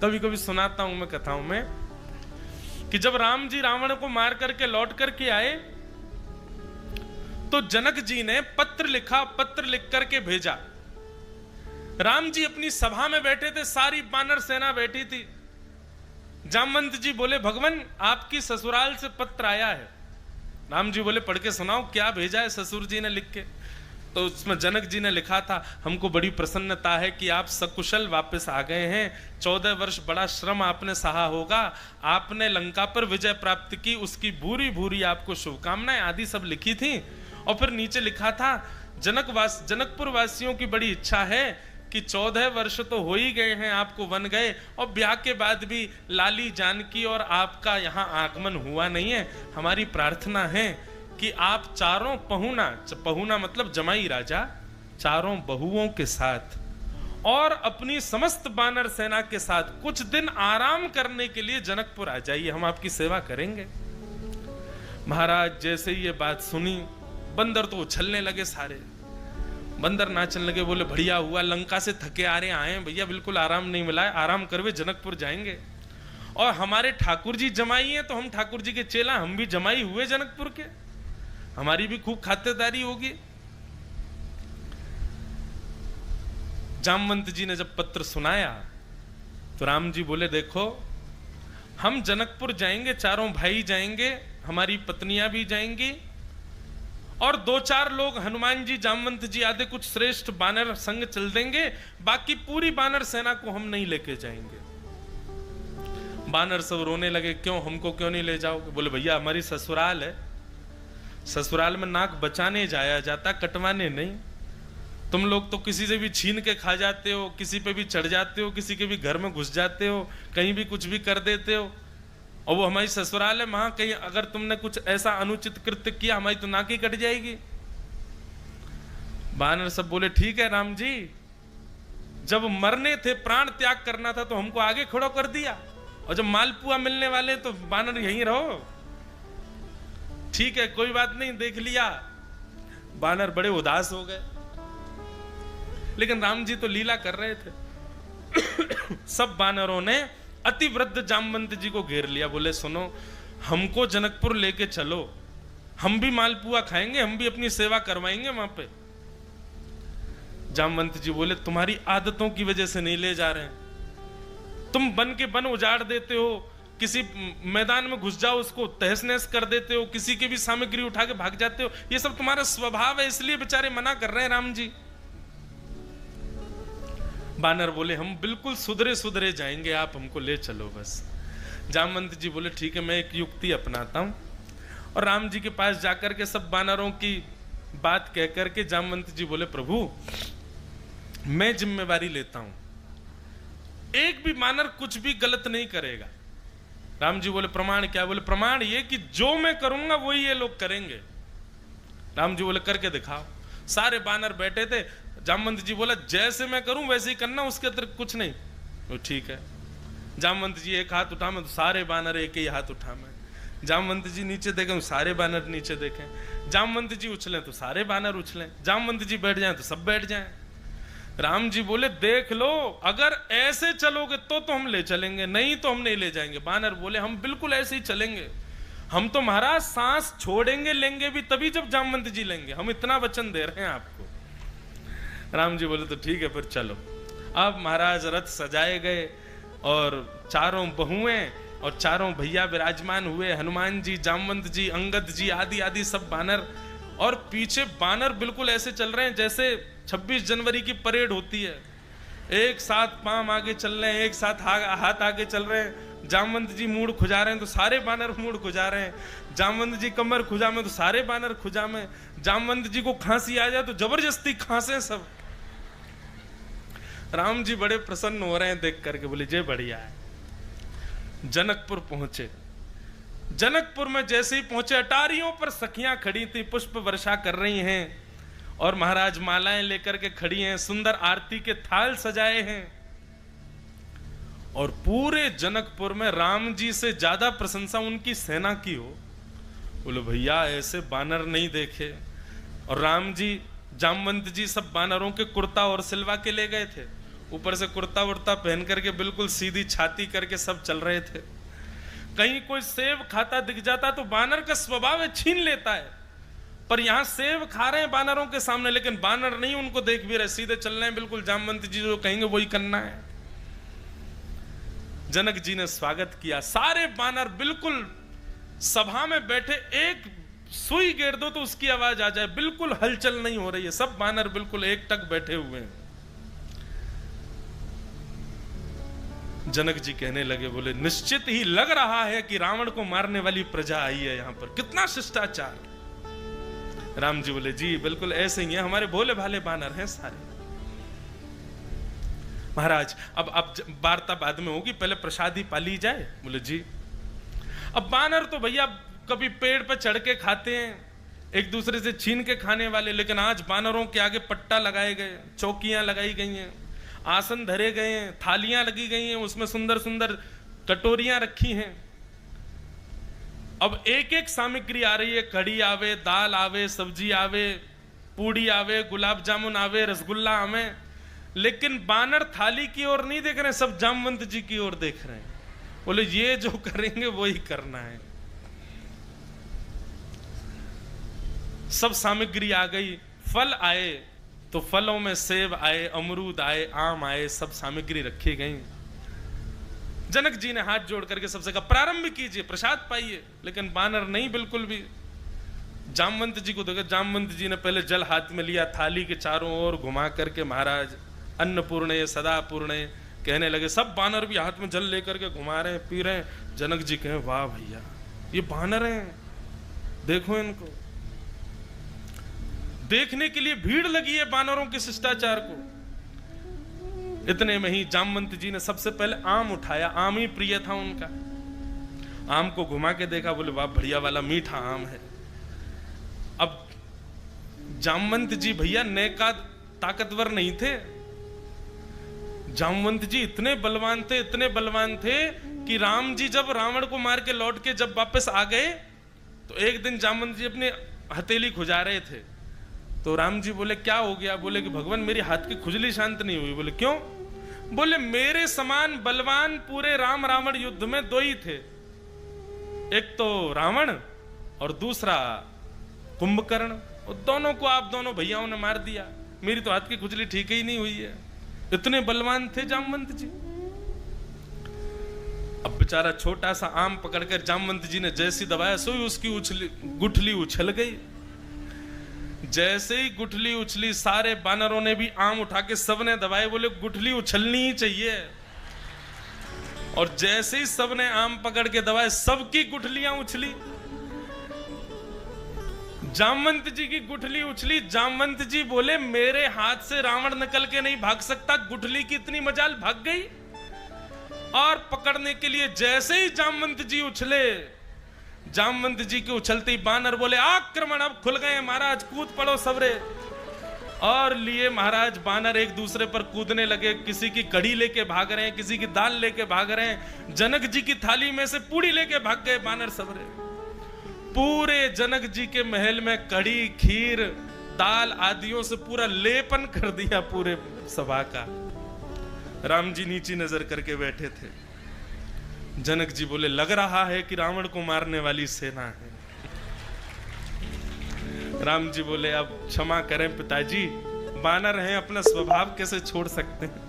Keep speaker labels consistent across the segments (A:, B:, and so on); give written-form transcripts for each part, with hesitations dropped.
A: कभी कभी सुनाता हूं मैं कथाओं में कि जब राम जी रावण को मार करके लौट करके आए तो जनक जी ने पत्र लिखा, पत्र लिख करके भेजा। राम जी अपनी सभा में बैठे थे, सारी वानर सेना बैठी थी। जामवंत जी बोले, भगवान आपकी ससुराल से पत्र आया है। राम जी बोले, पढ़ के सुनाओ, क्या भेजा है ससुर जी ने लिख के। तो उसमें जनक जी ने लिखा था, हमको बड़ी प्रसन्नता है कि आप सकुशल वापस आ गए हैं। 14 वर्ष बड़ा श्रम आपने सहा होगा, आपने लंका पर विजय प्राप्त की, उसकी भूरी भूरी आपको शुभकामनाएं आदि सब लिखी थी। और फिर नीचे लिखा था, जनकपुर वासियों की बड़ी इच्छा है कि 14 वर्ष तो हो ही गए हैं आपको वन गए, और ब्याह के बाद भी लाली जानकी और आपका यहाँ आगमन हुआ नहीं है। हमारी प्रार्थना है कि आप चारों पहुना मतलब जमाई राजा, चारों बहुओं के साथ और अपनी समस्त वानर सेना के साथ कुछ दिन आराम करने के लिए जनकपुर आ जाइए, हम आपकी सेवा करेंगे। महाराज जैसे ही ये बात सुनी, बंदर तो उछलने लगे, सारे बंदर नाचने लगे, बोले बढ़िया हुआ, लंका से थके आ रहे आए भैया, बिल्कुल आराम नहीं मिला है, आराम करवे जनकपुर जाएंगे। और हमारे ठाकुर जी जमाई हैं तो हम ठाकुर जी के चेला, हम भी जमाई हुए जनकपुर के, हमारी भी खूब खातिरदारी होगी। जामवंत जी ने जब पत्र सुनाया तो राम जी बोले, देखो हम जनकपुर जाएंगे, चारों भाई जाएंगे, हमारी पत्नियां भी जाएंगी, और 2-4 लोग हनुमान जी, जामवंत जी आदि कुछ श्रेष्ठ बानर संग चल देंगे, बाकी पूरी बानर सेना को हम नहीं लेके जाएंगे। बानर सब रोने लगे, क्यों, हमको क्यों नहीं ले जाओगे? बोले भैया हमारी ससुराल है, ससुराल में नाक बचाने जाया जाता, कटवाने नहीं। तुम लोग तो किसी से भी छीन के खा जाते हो, किसी पे भी चढ़ जाते हो, किसी के भी घर में घुस जाते हो, कहीं भी कुछ भी कर देते हो, और वो हमारी ससुराल है, वहां कहीं अगर तुमने कुछ ऐसा अनुचित कृत्य किया, हमारी तो नाक ही कट जाएगी। बानर सब बोले, ठीक है राम जी, जब मरने थे, प्राण त्याग करना था, तो हमको आगे खड़ा कर दिया, और जब मालपुआ मिलने वाले तो बानर यहीं रहो। ठीक है, कोई बात नहीं, देख लिया। बानर बड़े उदास हो गए, लेकिन राम जी तो लीला कर रहे थे। सब बानरों ने अति वृद्ध जामवंत जी को घेर लिया, बोले सुनो, हमको जनकपुर लेके चलो, हम भी मालपुआ खाएंगे, हम भी अपनी सेवा करवाएंगे वहां पे। जामवंत जी बोले, तुम्हारी आदतों की वजह से नहीं ले जा रहे हैं, तुम बन के बन उजाड़ देते हो, किसी मैदान में घुस जाओ उसको तहस नहस कर देते हो, किसी की भी सामग्री उठा के भाग जाते हो, ये सब तुम्हारा स्वभाव है, इसलिए बेचारे मना कर रहे हैं राम जी। बानर बोले, हम बिल्कुल सुधरे सुधरे जाएंगे, आप हमको ले चलो बस। जामवंत जी बोले, ठीक है, मैं एक युक्ति अपनाता हूं, और राम जी के पास जाकर के सब बानरों की बात कह करके जामवंत जी बोले, प्रभु मैं जिम्मेवारी लेता हूं, एक भी बानर कुछ भी गलत नहीं करेगा। राम जी बोले, प्रमाण क्या? बोले, प्रमाण ये कि जो मैं करूंगा वही ये लोग करेंगे। राम जी बोले, करके दिखाओ। सारे बानर बैठे थे, जामवंत जी बोला, जैसे मैं करूं वैसे ही करना, उसके अतिरिक्त कुछ नहीं। तो ठीक है। जामवंत जी एक हाथ उठा, मैं तो सारे बानर एक ही हाथ उठा मैं। जामवंत जी नीचे देखें, सारे बानर नीचे देखें। जामवंत जी उछलें तो सारे बानर उछलें, जामवंत जी बैठ जाएं तो सब बैठ जाएं। राम जी बोले, देख लो, अगर ऐसे चलोगे तो हम ले चलेंगे, नहीं तो हम नहीं ले जाएंगे। बानर बोले, हम बिल्कुल ऐसे ही चलेंगे, हम तो महाराज सांस छोड़ेंगे लेंगे भी तभी जब जामवंत जी लेंगे, हम इतना वचन दे रहे हैं आपको। राम जी बोले, तो ठीक है फिर चलो। अब महाराज रथ सजाए गए, और चारों बहुएं और चारों भैया विराजमान हुए, हनुमान जी, जामवंत जी, अंगद जी आदि आदि सब बानर, और पीछे बानर बिल्कुल ऐसे चल रहे हैं जैसे 26 जनवरी की परेड होती है, एक साथ पांव आगे चल रहे हैं, एक साथ हाथ आगे चल रहे हैं। जामवंत जी मूड़ खुजा रहे हैं तो सारे बानर मूड़ खुजा रहे हैं, जामवंत जी कमर खुजा में तो सारे बानर खुजा में, जामवंत जी को खांसी आ जाए तो जबरदस्ती खांसे सब। राम जी बड़े प्रसन्न हो रहे हैं देख करके, बोले जय बढ़िया है। जनकपुर पहुंचे, जनकपुर में जैसे ही पहुंचे, अटारियों पर सखियां खड़ी थी, पुष्प वर्षा कर रही हैं, और महाराज मालाएं लेकर के खड़ी हैं, सुंदर आरती के थाल सजाए हैं, और पूरे जनकपुर में राम जी से ज्यादा प्रशंसा उनकी सेना की हो। बोले भैया ऐसे बानर नहीं देखे। और राम जी, जामवंत जी सब बानरों के कुर्ता और सिलवा के ले गए थे, ऊपर से कुर्ता वुर्ता पहन करके बिल्कुल सीधी छाती करके सब चल रहे थे। कहीं कोई सेब खाता दिख जाता तो बानर का स्वभाव है छीन लेता है, पर यहां सेब खा रहे हैं बानरों के सामने, लेकिन बानर नहीं उनको देख भी रहे, सीधे चल रहे हैं, बिल्कुल जामवंत जी जो कहेंगे वही करना है। जनक जी ने स्वागत किया, सारे बानर बिल्कुल सभा में बैठे, एक सुई गिर दो तो उसकी आवाज आ जाए, बिल्कुल हलचल नहीं हो रही है, सब बानर बिल्कुल एकटक बैठे हुए हैं। जनक जी कहने लगे, बोले निश्चित ही लग रहा है कि रावण को मारने वाली प्रजा आई है यहाँ पर, कितना शिष्टाचार। राम जी बोले जी बिल्कुल ऐसे ही है, हमारे भोले भाले बानर हैं सारे। महाराज अब वार्ता बाद में होगी, पहले प्रसादी पाली जाए। बोले जी। अब बानर तो भैया कभी पेड़ पर चढ़ के खाते हैं, एक दूसरे से छीन के खाने वाले, लेकिन आज बानरों के आगे पट्टा लगाए गए, चौकियां लगाई गई हैं, आसन धरे गए हैं, थालियां लगी गई हैं, उसमें सुंदर सुंदर कटोरियां रखी हैं। अब एक एक सामग्री आ रही है, कढ़ी आवे, दाल आवे, सब्जी आवे, पूड़ी आवे, गुलाब जामुन आवे, रसगुल्ला आवे, लेकिन बानर थाली की ओर नहीं देख रहे, सब जामवंत जी की ओर देख रहे हैं। बोले ये जो करेंगे वही करना है। सब सामग्री आ गई, फल आए तो फलों में सेब आए, अमरूद आए, आम आए, सब सामग्री रखी गई। जनक जी ने हाथ जोड़ करके सबसे कहा प्रारंभ कीजिए, प्रसाद पाइए, लेकिन बानर नहीं बिल्कुल भी। जामवंत जी को देखा, जामवंत जी ने पहले जल हाथ में लिया, थाली के चारों ओर घुमा करके महाराज अन्नपूर्णे सदा पूर्णे कहने लगे। सब बानर भी हाथ में जल लेकर के घुमा रहे हैं, पी रहे हैं। जनक जी कहे वाह भैया ये बानर हैं, देखो इनको। देखने के लिए भीड़ लगी है बानरों के शिष्टाचार को। इतने में ही जामवंत जी ने सबसे पहले आम उठाया, आम ही प्रिय था उनका। आम को घुमा के देखा, बोले वाह बढ़िया वाला मीठा आम है। अब जामवंत जी भैया नेका ताकतवर नहीं थे, जामवंत जी इतने बलवान थे, इतने बलवान थे कि राम जी जब रावण को मार के लौट के जब वापस आ गए तो एक दिन जामवंत जी अपनी हथेली खुजा रहे थे, तो राम जी बोले क्या हो गया? बोले कि भगवान मेरी हाथ की खुजली शांत नहीं हुई। बोले क्यों? बोले मेरे समान बलवान पूरे राम रावण युद्ध में दो ही थे, एक तो रावण और दूसरा कुंभकर्ण, और दोनों को आप दोनों भैयाओं ने मार दिया, मेरी तो हाथ की खुजली ठीक ही नहीं हुई है। इतने बलवान थे जामवंत जी। अब बेचारा छोटा सा आम पकड़कर जामवंत जी ने जैसी दबाया सोई उसकी गुठली उछल गई। जैसे ही गुठली उछली सारे बानरों ने भी आम उठा के सबने दबाए, बोले गुठली उछलनी ही चाहिए। और जैसे ही सबने आम पकड़ के दबाए सबकी गुठलियां उछली। जामवंत जी की गुठली उछली। जामवंत जी बोले मेरे हाथ से रावण निकल के नहीं भाग सकता, गुठली की इतनी मजाल भाग गई। और पकड़ने के लिए जैसे ही जामवंत जी उछले, जामवंत जी के उछलते ही बानर बोले आक्रमण, अब खुल गए महाराज, कूद पड़ो सबरे। और लिए महाराज बानर एक दूसरे पर कूदने लगे, किसी की कढ़ी लेके भाग रहे हैं, किसी की दाल लेके भाग रहे हैं। जनक जी की थाली में से पूड़ी लेके भाग गए बानर सबरे। पूरे जनक जी के महल में कढ़ी, खीर, दाल आदियों से पूरा लेपन कर दिया पूरे सभा का। राम जी नीची नजर करके बैठे थे। जनक जी बोले लग रहा है कि रावण को मारने वाली सेना है। राम जी बोले अब क्षमा करें पिताजी, बानर हैं, अपना स्वभाव कैसे छोड़ सकते हैं।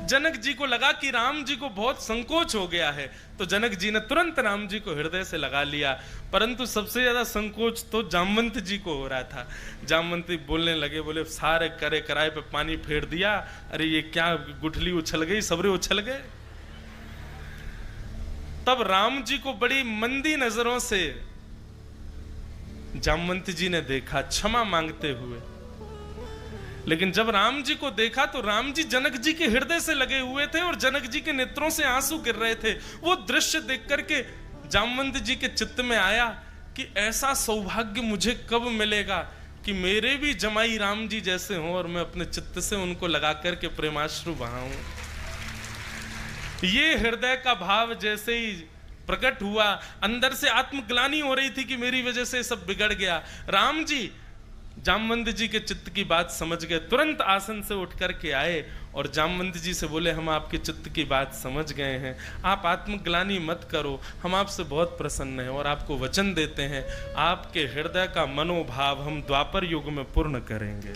A: जनक जी को लगा कि राम जी को बहुत संकोच हो गया है, तो जनक जी ने तुरंत राम जी को हृदय से लगा लिया। परंतु सबसे ज्यादा संकोच तो जामवंत जी को हो रहा था। जामवंत जी बोलने लगे, बोले सारे करे कराए पे पानी फेर दिया, अरे ये क्या गुठली उछल गई, सबरे उछल गए। तब राम जी को बड़ी मंदी नजरों से जामवंत जी ने देखा क्षमा मांगते हुए। लेकिन जब राम जी को देखा तो राम जी जनक जी के हृदय से लगे हुए थे और जनक जी के नेत्रों से आंसू गिर रहे थे। वो दृश्य देख करके जामवंत जी के चित्त में आया कि ऐसा सौभाग्य मुझे कब मिलेगा कि मेरे भी जमाई राम जी जैसे हों और मैं अपने चित्त से उनको लगा करके प्रेमाश्रु बहाऊं। ये हृदय का भाव जैसे ही प्रकट हुआ, अंदर से आत्मग्लानि हो रही थी कि मेरी वजह से सब बिगड़ गया। राम जी जामवंत जी के चित्त की बात समझ गए, तुरंत आसन से उठ करके आए और जामवंत जी से बोले हम आपके चित्त की बात समझ गए हैं, आप आत्मग्लानि मत करो, हम आपसे बहुत प्रसन्न हैं और आपको वचन देते हैं आपके हृदय का मनोभाव हम द्वापर युग में पूर्ण करेंगे।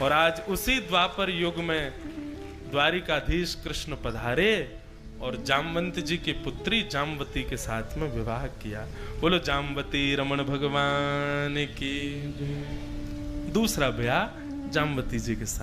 A: और आज उसी द्वापर युग में द्वारिकाधीश कृष्ण पधारे और जामवंत जी की पुत्री जामवती के साथ में विवाह किया। बोलो जामवती रमण भगवान की। दूसरा ब्याह जामवती जी के साथ।